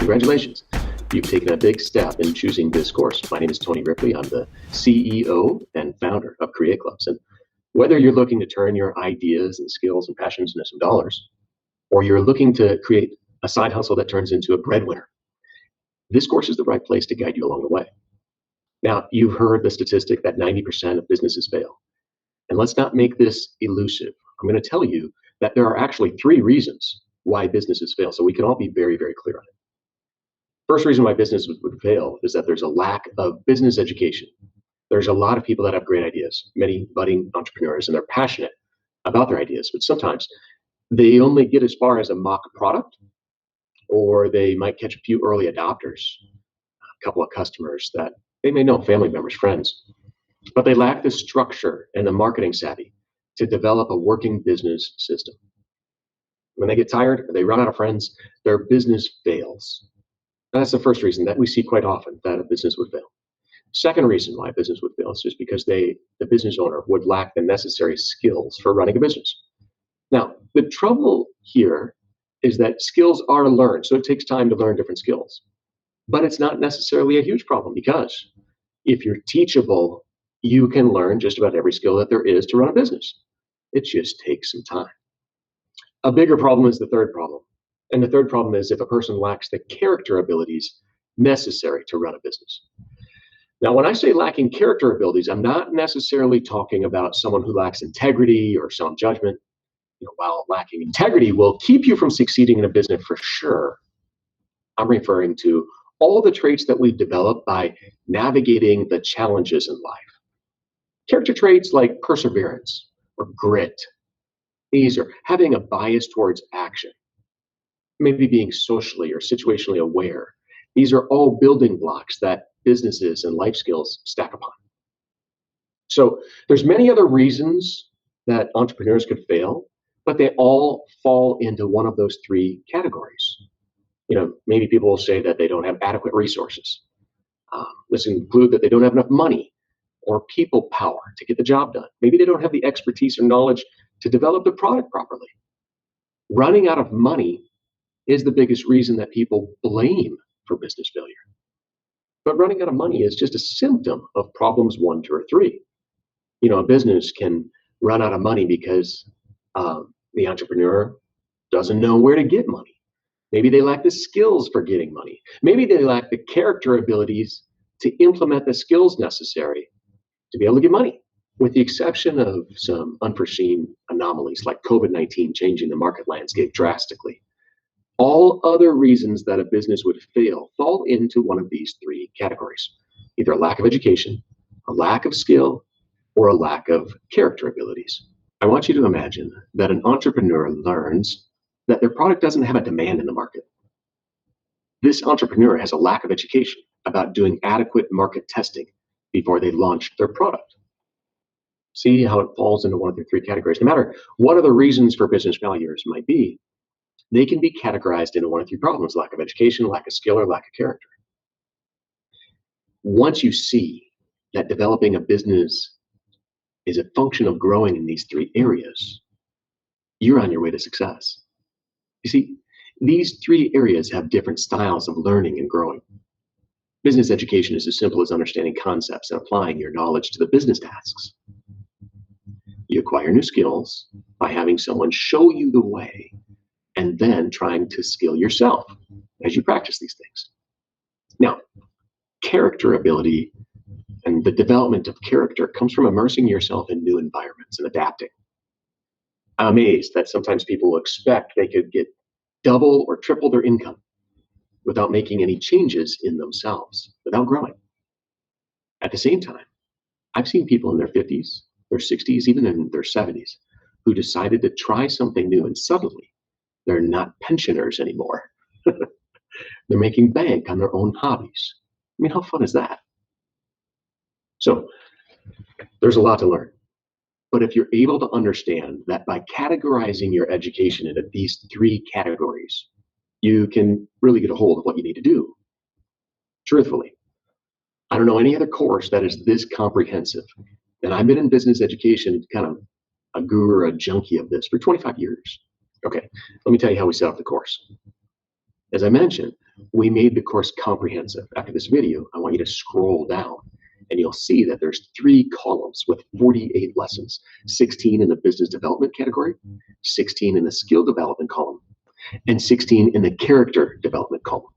Congratulations. You've taken a big step in choosing this course. My name is Tony Ripley. I'm the CEO and founder of Create Clubs. And whether you're looking to turn your ideas and skills and passions into some dollars, or you're looking to create a side hustle that turns into a breadwinner, this course is the right place to guide you along the way. Now, you've heard the statistic that 90% of businesses fail. And let's not make this elusive. I'm going to tell you that there are actually 3 reasons why businesses fail, so we can all be very, very clear on it. First reason why businesses would fail is that there's a lack of business education. There's a lot of people that have great ideas, many budding entrepreneurs, and they're passionate about their ideas, but sometimes they only get as far as a mock product, or they might catch a few early adopters, a couple of customers that they may know, family members, friends, but they lack the structure and the marketing savvy to develop a working business system. When they get tired or they run out of friends, their business fails. That's the first reason that we see quite often that a business would fail. Second reason why a business would fail is just because the business owner would lack the necessary skills for running a business. Now, the trouble here is that skills are learned, so it takes time to learn different skills. But it's not necessarily a huge problem, because if you're teachable, you can learn just about every skill that there is to run a business. It just takes some time. A bigger problem is the third problem. And the third problem is if a person lacks the character abilities necessary to run a business. Now, when I say lacking character abilities, I'm not necessarily talking about someone who lacks integrity or sound judgment. While lacking integrity will keep you from succeeding in a business for sure, I'm referring to all the traits that we've developed by navigating the challenges in life. Character traits like perseverance or grit. These are having a bias towards action, maybe being socially or situationally aware. These are all building blocks that businesses and life skills stack upon. So there's many other reasons that entrepreneurs could fail, but they all fall into one of those 3 categories. Maybe people will say that they don't have adequate resources. This include that they don't have enough money or people power to get the job done. Maybe they don't have the expertise or knowledge to develop the product properly. Running out of money is the biggest reason that people blame for business failure. But running out of money is just a symptom of problems 1, 2, or 3. A business can run out of money because the entrepreneur doesn't know where to get money. Maybe they lack the skills for getting money. Maybe they lack the character abilities to implement the skills necessary to be able to get money, with the exception of some unforeseen anomalies like COVID-19 changing the market landscape drastically. All other reasons that a business would fail fall into one of these 3 categories: either a lack of education, a lack of skill, or a lack of character abilities. I want you to imagine that an entrepreneur learns that their product doesn't have a demand in the market. This entrepreneur has a lack of education about doing adequate market testing before they launch their product. See how it falls into one of the 3 categories. No matter what other reasons for business failures might be, they can be categorized into one of 3 problems: lack of education, lack of skill, or lack of character. Once you see that developing a business is a function of growing in these 3 areas, you're on your way to success. You see, these 3 areas have different styles of learning and growing. Business education is as simple as understanding concepts and applying your knowledge to the business tasks. You acquire new skills by having someone show you the way, and then trying to skill yourself as you practice these things. Now, character ability and the development of character comes from immersing yourself in new environments and adapting. I'm amazed that sometimes people expect they could get double or triple their income without making any changes in themselves, without growing. At the same time, I've seen people in their 50s, their 60s, even in their 70s, who decided to try something new, and suddenly they're not pensioners anymore. They're making bank on their own hobbies. I mean, how fun is that? So there's a lot to learn. But if you're able to understand that by categorizing your education into these 3 categories, you can really get a hold of what you need to do. Truthfully, I don't know any other course that is this comprehensive. And I've been in business education, kind of a guru, a junkie of this for 25 years. Okay, let me tell you how we set up the course. As I mentioned, We made the course comprehensive. After this video, I want you to scroll down and you'll see that there's 3 columns with 48 lessons, 16 in the business development category, 16 in the skill development column, and 16 in the character development column.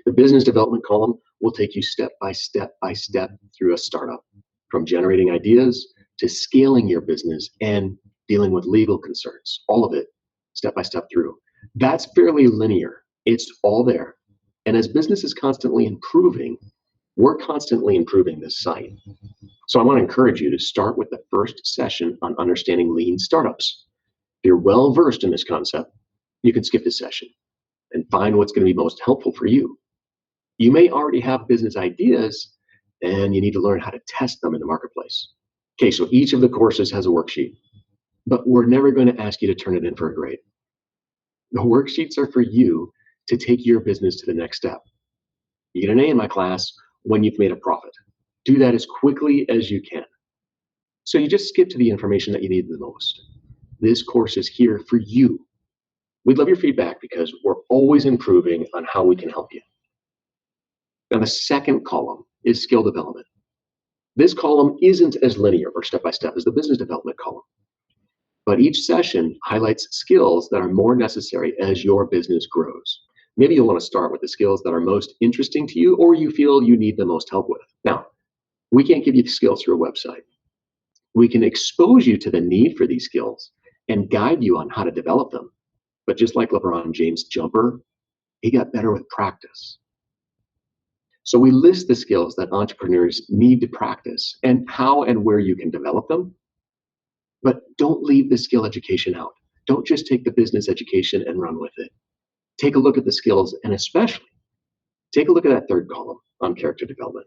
The business development column will take you step by step by step through a startup, from generating ideas to scaling your business and dealing with legal concerns, all of it step by step through. That's fairly linear. It's all there. And as business is constantly improving, we're constantly improving this site. So I want to encourage you to start with the first session on understanding lean startups. If you're well versed in this concept, you can skip this session and find what's going to be most helpful for you. You may already have business ideas and you need to learn how to test them in the marketplace. Okay, so each of the courses has a worksheet, but we're never going to ask you to turn it in for a grade. The worksheets are for you to take your business to the next step. You get an A in my class when you've made a profit. Do that as quickly as you can. So you just skip to the information that you need the most. This course is here for you. We'd love your feedback because we're always improving on how we can help you. Now, the second column is skill development. This column isn't as linear or step-by-step as the business development column, but each session highlights skills that are more necessary as your business grows. Maybe you'll want to start with the skills that are most interesting to you or you feel you need the most help with. Now, we can't give you the skills through a website. We can expose you to the need for these skills and guide you on how to develop them. But just like LeBron James' jumper, he got better with practice. So we list the skills that entrepreneurs need to practice and how and where you can develop them. But don't leave the skill education out. Don't just take the business education and run with it. Take a look at the skills and especially take a look at that third column on character development.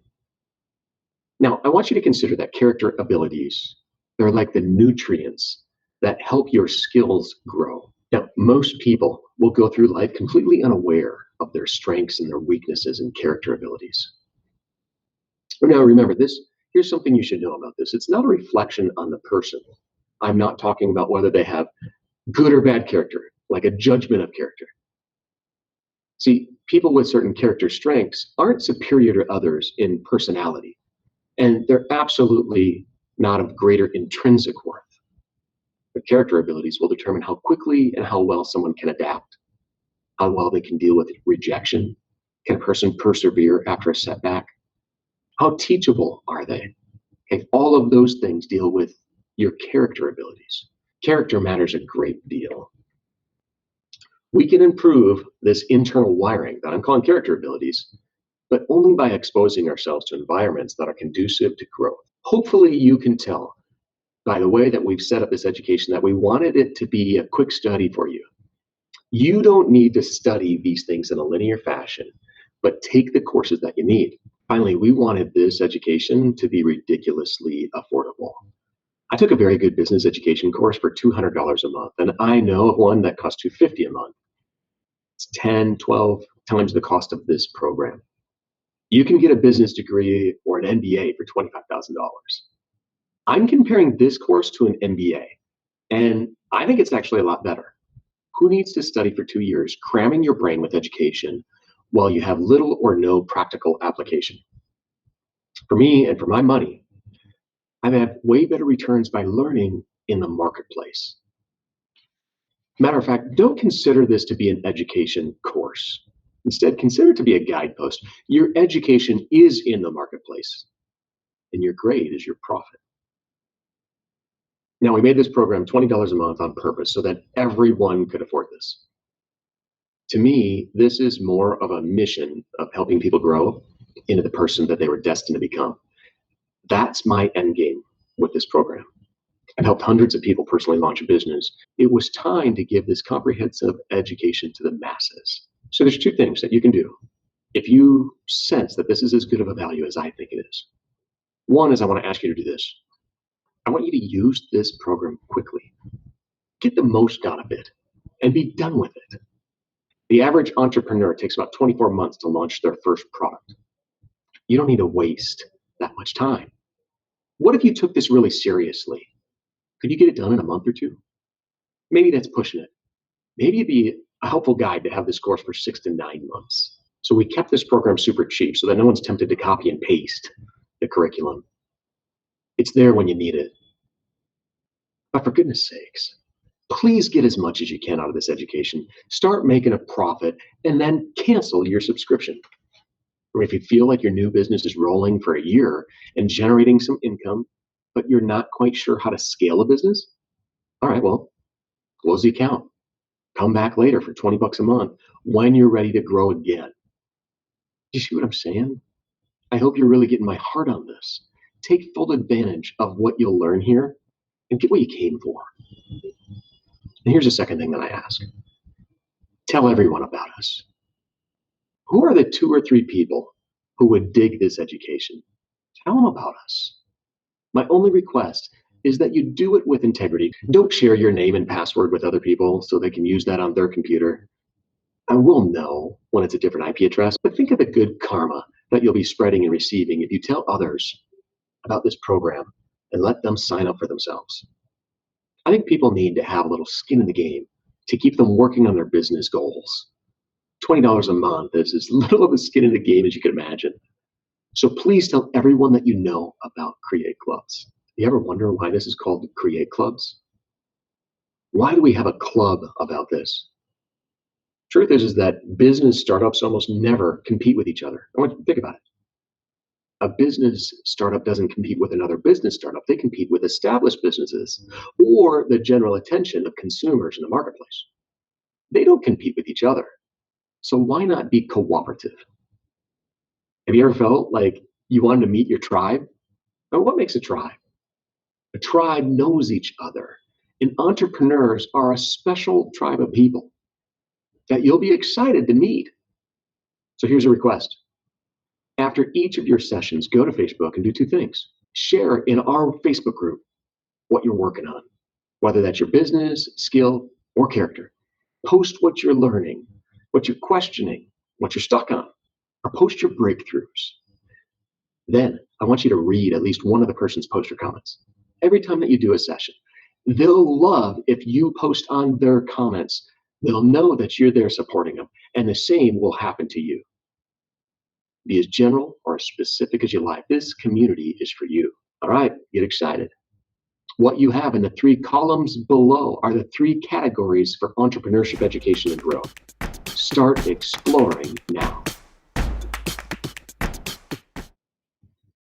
Now, I want you to consider that character abilities, they're like the nutrients that help your skills grow. Now, most people will go through life completely unaware of their strengths and their weaknesses and character abilities. But now remember this, here's something you should know about this. It's not a reflection on the person. I'm not talking about whether they have good or bad character, like a judgment of character. See, people with certain character strengths aren't superior to others in personality, and they're absolutely not of greater intrinsic worth. But character abilities will determine how quickly and how well someone can adapt, how well they can deal with rejection. Can a person persevere after a setback? How teachable are they? Okay, all of those things deal with your character abilities. Character matters a great deal. We can improve this internal wiring that I'm calling character abilities, but only by exposing ourselves to environments that are conducive to growth. Hopefully you can tell by the way that we've set up this education that we wanted it to be a quick study for you. You don't need to study these things in a linear fashion, but take the courses that you need. Finally, we wanted this education to be ridiculously affordable. I took a very good business education course for $200 a month, and I know of one that costs $250 a month. It's 10, 12 times the cost of this program. You can get a business degree or an MBA for $25,000. I'm comparing this course to an MBA, and I think it's actually a lot better. Who needs to study for 2 years, cramming your brain with education while you have little or no practical application? For me and for my money, I've had way better returns by learning in the marketplace. Matter of fact, don't consider this to be an education course. Instead, consider it to be a guidepost. Your education is in the marketplace, and your grade is your profit. Now, we made this program $20 a month on purpose so that everyone could afford this. To me, this is more of a mission of helping people grow into the person that they were destined to become. That's my end game with this program. I've helped hundreds of people personally launch a business. It was time to give this comprehensive education to the masses. So there's 2 things that you can do if you sense that this is as good of a value as I think it is. One is I want to ask you to do this. I want you to use this program quickly. Get the most out of it and be done with it. The average entrepreneur takes about 24 months to launch their first product. You don't need to waste that much time. What if you took this really seriously? Could you get it done in a month or 2? Maybe that's pushing it. Maybe it'd be a helpful guide to have this course for 6 to 9 months. So we kept this program super cheap so that no one's tempted to copy and paste the curriculum. It's there when you need it. But for goodness sakes, please get as much as you can out of this education. Start making a profit and then cancel your subscription. Or if you feel like your new business is rolling for a year and generating some income, but you're not quite sure how to scale a business, all right, well, close the account. Come back later for 20 bucks a month when you're ready to grow again. Do you see what I'm saying? I hope you're really getting my heart on this. Take full advantage of what you'll learn here and get what you came for. And here's the second thing that I ask. Tell everyone about us. Who are the 2 or 3 people who would dig this education? Tell them about us. My only request is that you do it with integrity. Don't share your name and password with other people so they can use that on their computer. I will know when it's a different IP address, but think of the good karma that you'll be spreading and receiving if you tell others about this program and let them sign up for themselves. I think people need to have a little skin in the game to keep them working on their business goals. $20 a month is as little of a skin in the game as you can imagine. So please tell everyone that you know about Create Clubs. You ever wonder why this is called Create Clubs? Why do we have a club about this? Truth is that business startups almost never compete with each other. I want you to think about it. A business startup doesn't compete with another business startup. They compete with established businesses or the general attention of consumers in the marketplace. They don't compete with each other. So why not be cooperative? Have you ever felt like you wanted to meet your tribe? Now, what makes a tribe? A tribe knows each other, and entrepreneurs are a special tribe of people that you'll be excited to meet. So here's a request. After each of your sessions, go to Facebook and do 2 things. Share in our Facebook group what you're working on, whether that's your business, skill, or character. Post what you're learning, what you're questioning, what you're stuck on, or post your breakthroughs. Then I want you to read at least one of the person's post or comments. Every time that you do a session, they'll love if you post on their comments. They'll know that you're there supporting them, and the same will happen to you. Be as general or as specific as you like. This community is for you. All right, get excited. What you have in the 3 columns below are the 3 categories for entrepreneurship education and growth. Start exploring now.